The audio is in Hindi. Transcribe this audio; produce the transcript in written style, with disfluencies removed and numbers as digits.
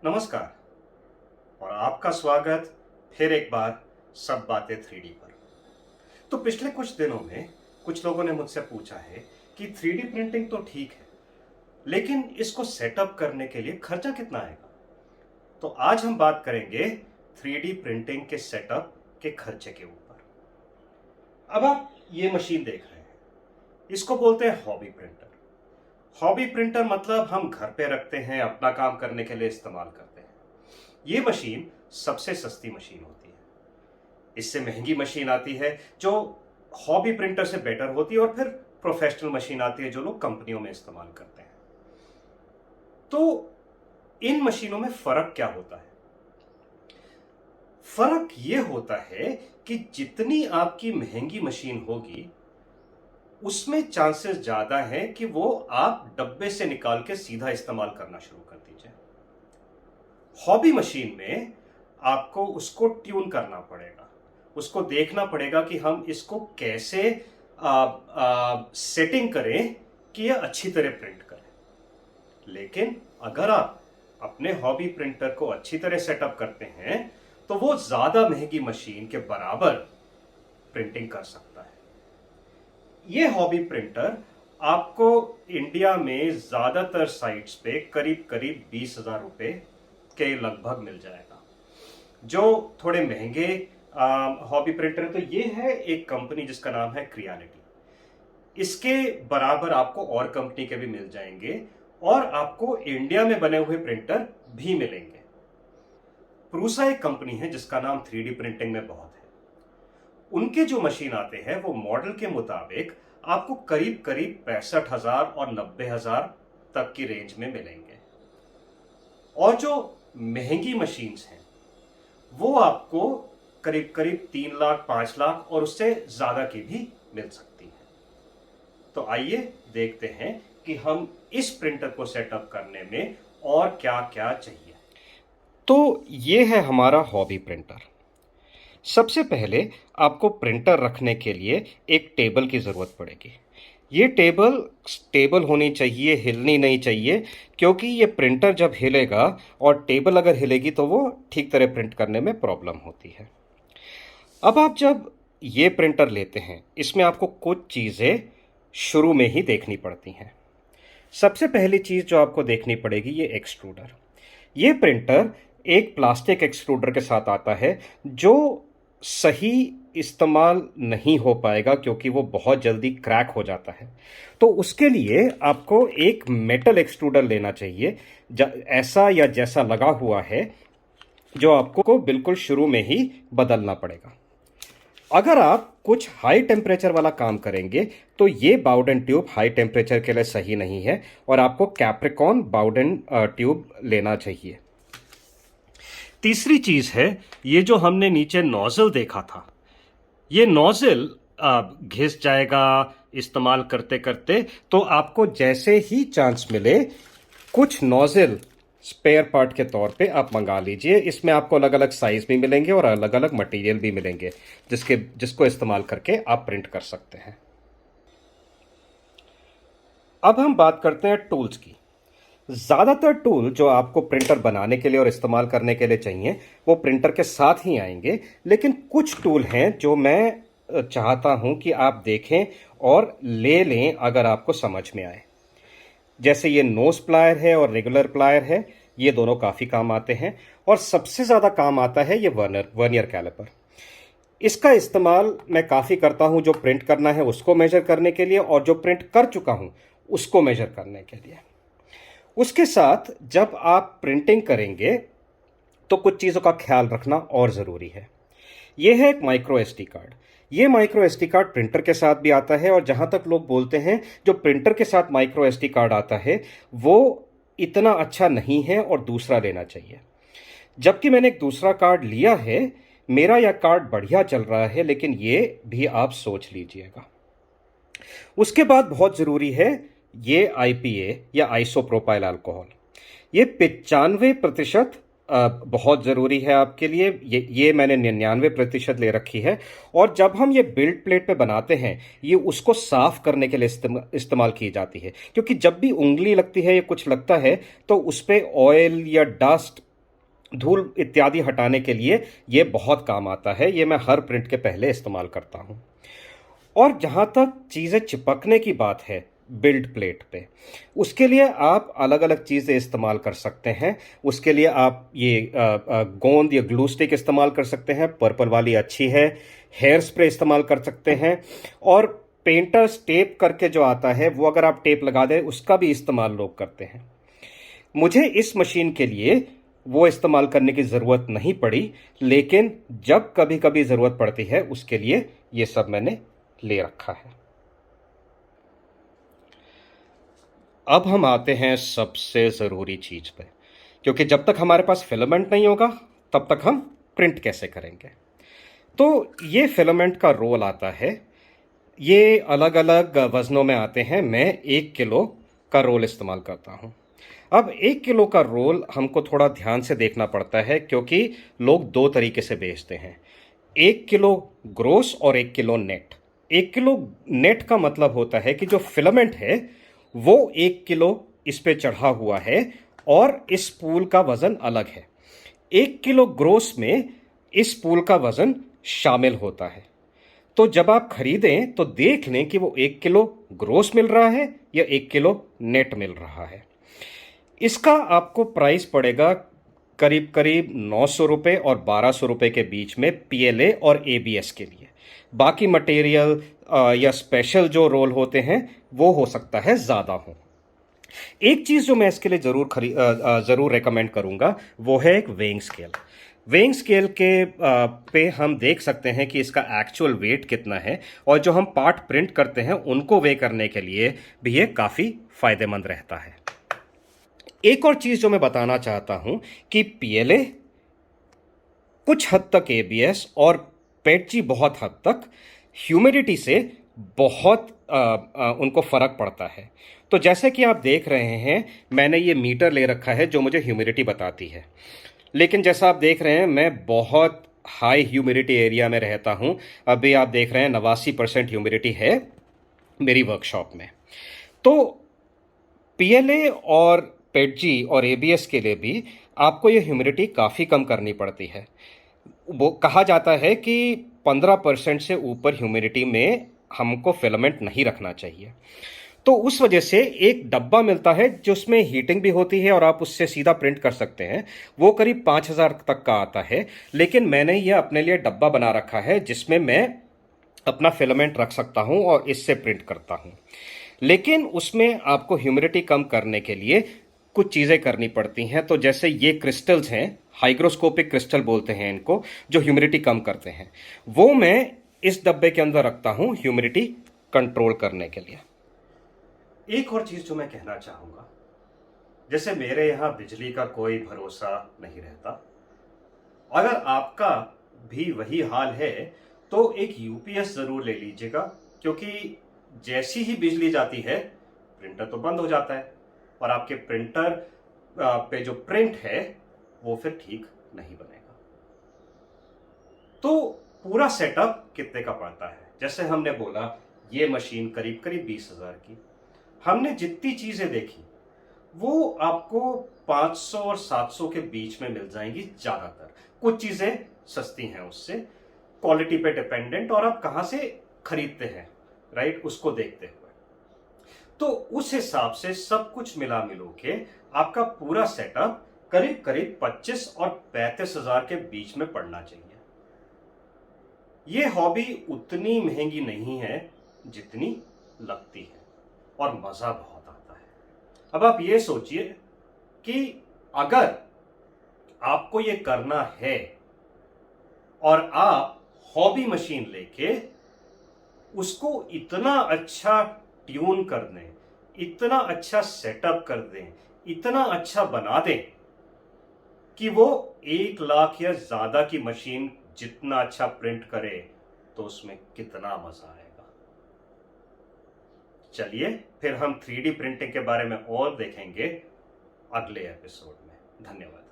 नमस्कार और आपका स्वागत फिर एक बार सब बातें 3D पर। तो पिछले कुछ दिनों में कुछ लोगों ने मुझसे पूछा है कि 3D प्रिंटिंग तो ठीक है, लेकिन इसको सेटअप करने के लिए खर्चा कितना आएगा। तो आज हम बात करेंगे 3D प्रिंटिंग के सेटअप के खर्चे के ऊपर। अब आप ये मशीन देख रहे हैं, इसको बोलते हैं हॉबी प्रिंटर। हॉबी प्रिंटर मतलब हम घर पे रखते हैं, अपना काम करने के लिए इस्तेमाल करते हैं। ये मशीन सबसे सस्ती मशीन होती है। इससे महंगी मशीन आती है जो हॉबी प्रिंटर से बेटर होती है, और फिर प्रोफेशनल मशीन आती है जो लोग कंपनियों में इस्तेमाल करते हैं। तो इन मशीनों में फर्क क्या होता है? फर्क ये होता है कि जितनी आपकी महंगी मशीन होगी उसमें चांसेस ज्यादा है कि वो आप डब्बे से निकाल के सीधा इस्तेमाल करना शुरू कर दीजिए। हॉबी मशीन में आपको उसको ट्यून करना पड़ेगा, उसको देखना पड़ेगा कि हम इसको कैसे सेटिंग करें कि यह अच्छी तरह प्रिंट करे। लेकिन अगर आप अपने हॉबी प्रिंटर को अच्छी तरह सेटअप करते हैं तो वो ज्यादा महंगी मशीन के बराबर प्रिंटिंग कर सकता है। ये हॉबी प्रिंटर आपको इंडिया में ज्यादातर साइट्स पे करीब करीब 20,000 रुपए के लगभग मिल जाएगा। जो थोड़े महंगे हॉबी प्रिंटर है, तो ये है एक कंपनी जिसका नाम है क्रियालिटी। इसके बराबर आपको और कंपनी के भी मिल जाएंगे, और आपको इंडिया में बने हुए प्रिंटर भी मिलेंगे। प्रूसा एक कंपनी है जिसका नाम 3D प्रिंटिंग में बहुत है। उनके जो मशीन आते हैं वो मॉडल के मुताबिक आपको करीब करीब 65,000 और 90,000 तक की रेंज में मिलेंगे। और जो महंगी मशीन्स हैं वो आपको करीब करीब 3 लाख 5 लाख और उससे ज्यादा की भी मिल सकती है। तो आइए देखते हैं कि हम इस प्रिंटर को सेटअप करने में और क्या क्या चाहिए। तो ये है हमारा हॉबी प्रिंटर। सबसे पहले आपको प्रिंटर रखने के लिए एक टेबल की ज़रूरत पड़ेगी। ये टेबल स्टेबल होनी चाहिए, हिलनी नहीं चाहिए, क्योंकि ये प्रिंटर जब हिलेगा और टेबल अगर हिलेगी तो वो ठीक तरह प्रिंट करने में प्रॉब्लम होती है। अब आप जब ये प्रिंटर लेते हैं, इसमें आपको कुछ चीज़ें शुरू में ही देखनी पड़ती हैं। सबसे पहली चीज़ जो आपको देखनी पड़ेगी, ये एक्सट्रूडर। ये प्रिंटर एक प्लास्टिक एक्सट्रूडर के साथ आता है जो सही इस्तेमाल नहीं हो पाएगा क्योंकि वो बहुत जल्दी क्रैक हो जाता है। तो उसके लिए आपको एक मेटल एक्सट्रूडर लेना चाहिए, ऐसा या जैसा लगा हुआ है, जो आपको बिल्कुल शुरू में ही बदलना पड़ेगा। अगर आप कुछ हाई टेम्परेचर वाला काम करेंगे तो ये बाउडेन ट्यूब हाई टेम्परेचर के लिए सही नहीं है, और आपको कैप्रिकॉन बाउडेन ट्यूब लेना चाहिए। तीसरी चीज है, ये जो हमने नीचे नोजल देखा था, ये नोजल घिस जाएगा इस्तेमाल करते करते। तो आपको जैसे ही चांस मिले कुछ नोजल स्पेयर पार्ट के तौर पे आप मंगा लीजिए। इसमें आपको अलग अलग साइज भी मिलेंगे और अलग अलग मटेरियल भी मिलेंगे जिसको इस्तेमाल करके आप प्रिंट कर सकते हैं। अब हम बात करते हैं टूल्स की। ज़्यादातर टूल जो आपको प्रिंटर बनाने के लिए और इस्तेमाल करने के लिए चाहिए वो प्रिंटर के साथ ही आएंगे, लेकिन कुछ टूल हैं जो मैं चाहता हूं कि आप देखें और ले लें अगर आपको समझ में आए। जैसे ये नोज प्लायर है और रेगुलर प्लायर है, ये दोनों काफ़ी काम आते हैं। और सबसे ज़्यादा काम आता है ये वर्नियर कैलिपर। इसका इस्तेमाल मैं काफ़ी करता हूं, जो प्रिंट करना है उसको मेजर करने के लिए, और जो प्रिंट कर चुका हूं उसको मेजर करने के लिए। उसके साथ जब आप प्रिंटिंग करेंगे तो कुछ चीज़ों का ख्याल रखना और ज़रूरी है। यह है एक माइक्रो एसडी कार्ड। ये माइक्रो एसडी कार्ड प्रिंटर के साथ भी आता है, और जहाँ तक लोग बोलते हैं जो प्रिंटर के साथ माइक्रो एसडी कार्ड आता है वो इतना अच्छा नहीं है और दूसरा लेना चाहिए। जबकि मैंने एक दूसरा कार्ड लिया है, मेरा यह कार्ड बढ़िया चल रहा है, लेकिन ये भी आप सोच लीजिएगा। उसके बाद बहुत ज़रूरी है ये आईपीए या आइसोप्रोपाइल अल्कोहल। ये 95% बहुत ज़रूरी है आपके लिए। ये मैंने 99% ले रखी है। और जब हम ये बिल्ड प्लेट पे बनाते हैं, ये उसको साफ करने के लिए इस्तेमाल की जाती है, क्योंकि जब भी उंगली लगती है या कुछ लगता है तो उस पर ऑयल या डस्ट धूल इत्यादि हटाने के लिए ये बहुत काम आता है। ये मैं हर प्रिंट के पहले इस्तेमाल करता हूँ। और जहाँ तक चीज़ें चिपकने की बात है बिल्ड प्लेट पे, उसके लिए आप अलग अलग चीज़ें इस्तेमाल कर सकते हैं। उसके लिए आप ये गोंद या ग्लू स्टिक इस्तेमाल कर सकते हैं, पर्पल वाली अच्छी है। हेयर स्प्रे इस्तेमाल कर सकते हैं। और पेंटर्स टेप करके जो आता है, वो अगर आप टेप लगा दें, उसका भी इस्तेमाल लोग करते हैं। मुझे इस मशीन के लिए वो इस्तेमाल करने की ज़रूरत नहीं पड़ी, लेकिन जब कभी कभी ज़रूरत पड़ती है उसके लिए ये सब मैंने ले रखा है। अब हम आते हैं सबसे ज़रूरी चीज़ पे, क्योंकि जब तक हमारे पास फिलामेंट नहीं होगा तब तक हम प्रिंट कैसे करेंगे। तो ये फिलामेंट का रोल आता है। ये अलग अलग वज़नों में आते हैं। मैं 1 किलो का रोल इस्तेमाल करता हूँ। अब 1 किलो का रोल हमको थोड़ा ध्यान से देखना पड़ता है, क्योंकि लोग दो तरीके से बेचते हैं, 1 किलो ग्रोस और 1 किलो नेट। 1 किलो नेट का मतलब होता है कि जो फिलामेंट है वो 1 किलो इस पे चढ़ा हुआ है और इस पूल का वजन अलग है। 1 किलो ग्रोस में इस पूल का वजन शामिल होता है। तो जब आप खरीदें तो देख लें कि वो 1 किलो ग्रोस मिल रहा है या 1 किलो नेट मिल रहा है। इसका आपको प्राइस पड़ेगा करीब करीब 900 रुपये और 1200 रुपये के बीच में, पीएलए और एबीएस के लिए। बाकी मटेरियल या स्पेशल जो रोल होते हैं वो हो सकता है ज़्यादा हो। एक चीज़ जो मैं इसके लिए ज़रूर रेकमेंड करूँगा वो है एक वेइंग स्केल। वेइंग स्केल के पे हम देख सकते हैं कि इसका एक्चुअल वेट कितना है, और जो हम पार्ट प्रिंट करते हैं उनको वे करने के लिए भी ये काफ़ी फ़ायदेमंद रहता है। एक और चीज़ जो मैं बताना चाहता हूँ कि पीएलए, कुछ हद तक एबीएस और पेटजी बहुत हद तक ह्यूमिडिटी से बहुत उनको फ़र्क पड़ता है। तो जैसे कि आप देख रहे हैं, मैंने ये मीटर ले रखा है जो मुझे ह्यूमिडिटी बताती है। लेकिन जैसा आप देख रहे हैं, मैं बहुत हाई ह्यूमिडिटी एरिया में रहता हूँ। अभी आप देख रहे हैं 89% ह्यूमिडिटी है मेरी वर्कशॉप में। तो पीएलए और पेटजी और एबीएस के लिए भी आपको ये ह्यूमिडिटी काफ़ी कम करनी पड़ती है। वो कहा जाता है कि 15% से ऊपर ह्यूमिडिटी में हमको फिलामेंट नहीं रखना चाहिए। तो उस वजह से एक डब्बा मिलता है जिसमें हीटिंग भी होती है और आप उससे सीधा प्रिंट कर सकते हैं। वो करीब 5000 तक का आता है। लेकिन मैंने ये अपने लिए डब्बा बना रखा है जिसमें मैं अपना फिलामेंट रख सकता हूं और इससे प्रिंट करता हूं। लेकिन उसमें आपको ह्यूमिडिटी कम करने के लिए कुछ चीज़ें करनी पड़ती हैं। तो जैसे ये क्रिस्टल्स हैं, हाइग्रोस्कोपिक क्रिस्टल बोलते हैं इनको, जो ह्यूमिडिटी कम करते हैं, वो मैं इस डब्बे के अंदर रखता हूं ह्यूमिडिटी कंट्रोल करने के लिए। एक और चीज़ जो मैं कहना चाहूँगा, जैसे मेरे यहाँ बिजली का कोई भरोसा नहीं रहता। अगर आपका भी वही हाल है तो एक यूपीएस ज़रूर ले लीजिएगा, क्योंकि जैसी ही बिजली जाती है प्रिंटर तो बंद हो जाता है और आपके प्रिंटर पे जो प्रिंट है वो फिर ठीक नहीं बनेगा। तो पूरा सेटअप कितने का पड़ता है? जैसे हमने बोला ये मशीन करीब करीब 20,000 की। हमने जितनी चीज़ें देखी वो आपको 500 और 700 के बीच में मिल जाएंगी ज़्यादातर। कुछ चीज़ें सस्ती हैं उससे, क्वालिटी पे डिपेंडेंट और आप कहाँ से खरीदते हैं, राइट, उसको देखते हुए। तो उस हिसाब से सब कुछ मिला मिलो के आपका पूरा सेटअप करीब करीब 25 और 35,000 के बीच में पड़ना चाहिए। ये हॉबी उतनी महंगी नहीं है जितनी लगती है और मज़ा बहुत आता है। अब आप ये सोचिए कि अगर आपको ये करना है और आप हॉबी मशीन लेके उसको इतना अच्छा ट्यून कर दें, इतना अच्छा सेटअप कर दें, इतना अच्छा बना दें कि वो 1 लाख या ज्यादा की मशीन जितना अच्छा प्रिंट करे, तो उसमें कितना मजा आएगा। चलिए फिर हम 3D प्रिंटिंग के बारे में और देखेंगे अगले एपिसोड में। धन्यवाद।